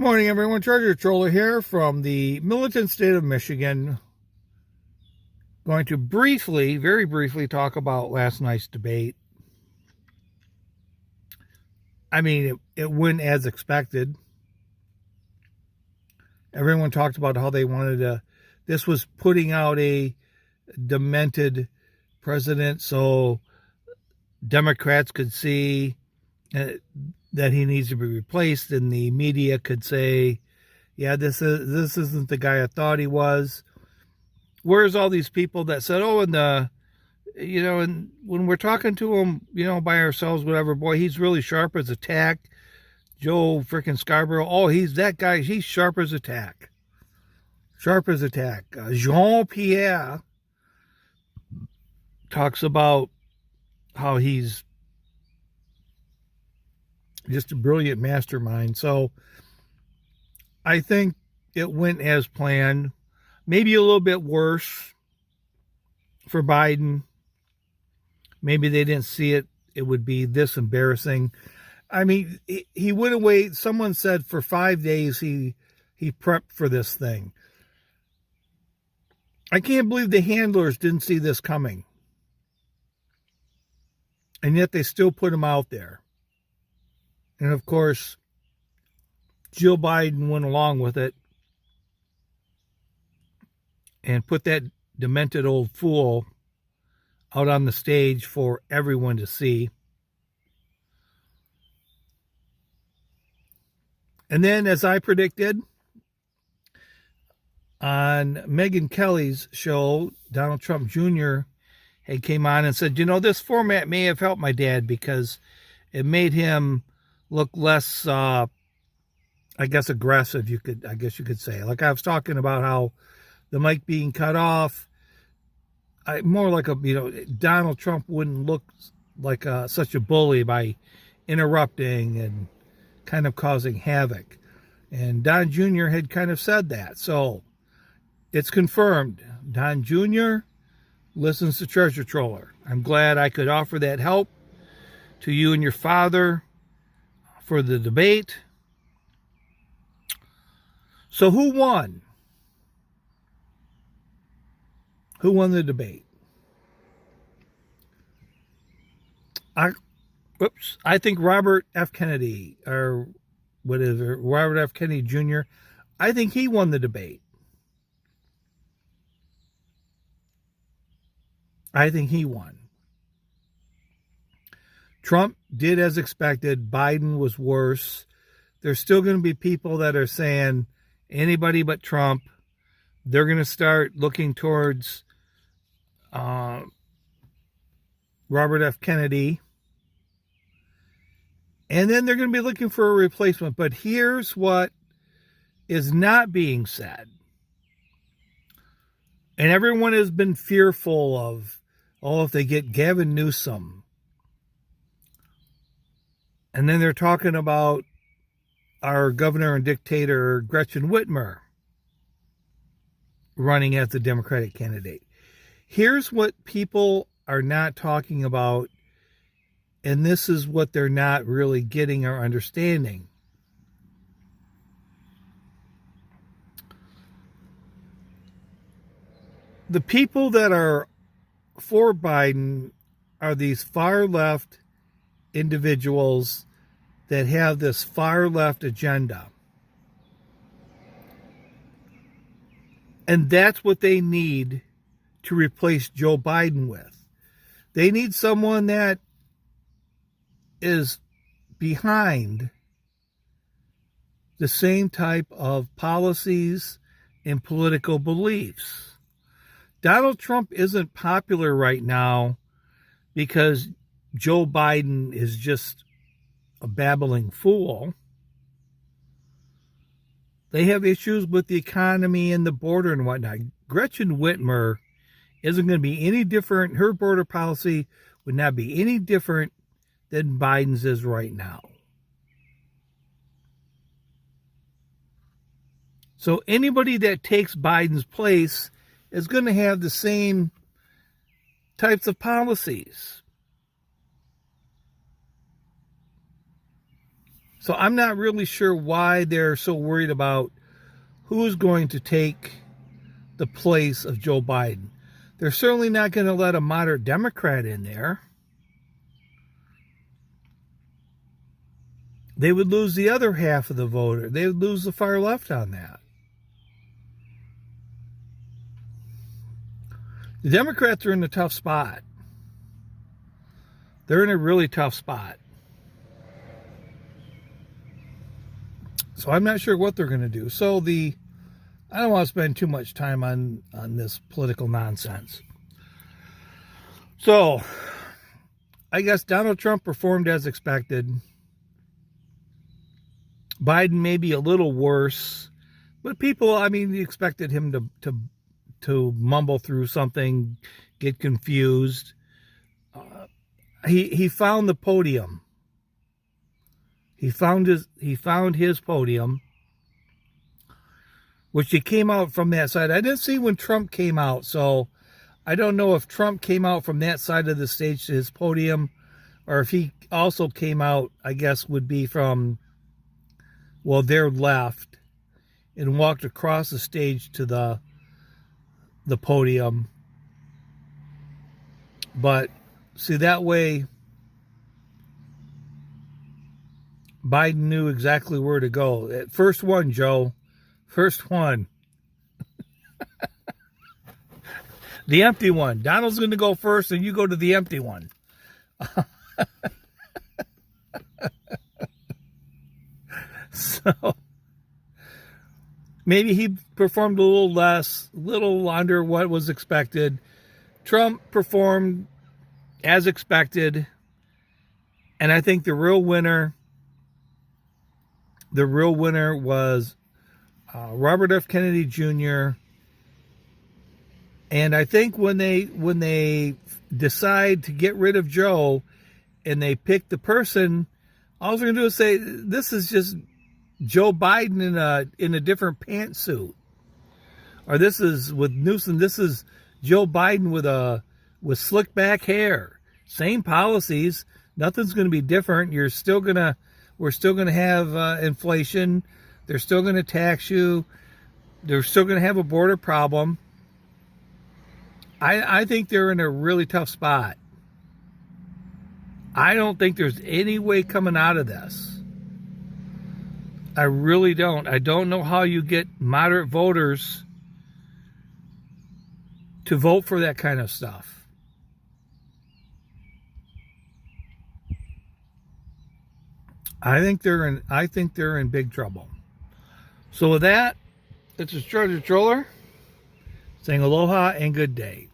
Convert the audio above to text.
Morning, everyone. Treasure Troller here from the militant state of Michigan. Going to briefly, very briefly, talk about last night's debate. I mean, it went as expected. Everyone talked about how they wanted to. This was putting out a demented president so Democrats could see that he needs to be replaced, and the media could say, yeah, this isn't the guy I thought he was. Where's all these people that said, oh, and when we're talking to him, by ourselves, whatever, boy, he's really sharp as a tack. Joe freaking Scarborough, oh, he's that guy, he's sharp as a tack. Sharp as a tack. Jean-Pierre talks about how he's just a brilliant mastermind. So I think it went as planned. Maybe a little bit worse for Biden. Maybe they didn't see it would be this embarrassing. I mean, he went away. Someone said for 5 days he prepped for this thing. I can't believe the handlers didn't see this coming. And yet they still put him out there. And of course, Jill Biden went along with it and put that demented old fool out on the stage for everyone to see. And then, as I predicted, on Megyn Kelly's show, Donald Trump Jr. had came on and said, this format may have helped my dad because it made him look less, aggressive, you could say. Like I was talking about how the mic being cut off, more like Donald Trump wouldn't look like such a bully by interrupting and kind of causing havoc. And Don Jr. had kind of said that. So it's confirmed. Don Jr. listens to Treasure Troller. I'm glad I could offer that help to you and your father for the debate. So who won? Who won the debate? I think Robert F. Kennedy, or whatever, Robert F. Kennedy Jr., I think he won the debate. I think he won. Trump did as expected. Biden was worse. There's still going to be people that are saying anybody but Trump. They're going to start looking towards Robert F. Kennedy. And then they're going to be looking for a replacement. But here's what is not being said. And everyone has been fearful of, if they get Gavin Newsom. And then they're talking about our governor and dictator, Gretchen Whitmer, running as the Democratic candidate. Here's what people are not talking about, and this is what they're not really getting or understanding. The people that are for Biden are these far left individuals that have this far left agenda. And that's what they need to replace Joe Biden with. They need someone that is behind the same type of policies and political beliefs. Donald Trump isn't popular right now because Joe Biden is just a babbling fool. They have issues with the economy and the border and whatnot. Gretchen Whitmer isn't going to be any different. Her border policy would not be any different than Biden's is right now. So anybody that takes Biden's place is going to have the same types of policies. So I'm not really sure why they're so worried about who's going to take the place of Joe Biden. They're certainly not going to let a moderate Democrat in there. They would lose the other half of the voter. They would lose the far left on that. The Democrats are in a tough spot. They're in a really tough spot. So I'm not sure what they're going to do. So I don't want to spend too much time on this political nonsense. So I guess Donald Trump performed as expected. Biden may be a little worse, but people, I mean, expected him to mumble through something, get confused. He found the podium. He found his podium, which he came out from that side. I didn't see when Trump came out, so I don't know if Trump came out from that side of the stage to his podium, or if he also came out, I guess, would be from, well, their left, and walked across the stage to the podium. But see, that way Biden knew exactly where to go. First one, Joe. First one. The empty one. Donald's going to go first, and you go to the empty one. So maybe he performed a little under what was expected. Trump performed as expected. And I think the real winner was Robert F. Kennedy Jr. And I think when they decide to get rid of Joe and they pick the person, all they're going to do is say, this is just Joe Biden in a different pantsuit. Or this is with Newsom, this is Joe Biden with slick back hair. Same policies. Nothing's going to be different. We're still going to have inflation. They're still going to tax you. They're still going to have a border problem. I think they're in a really tough spot. I don't think there's any way coming out of this. I really don't. I don't know how you get moderate voters to vote for that kind of stuff. I think they're in big trouble. So with that, this is Georgia Troller saying aloha and good day.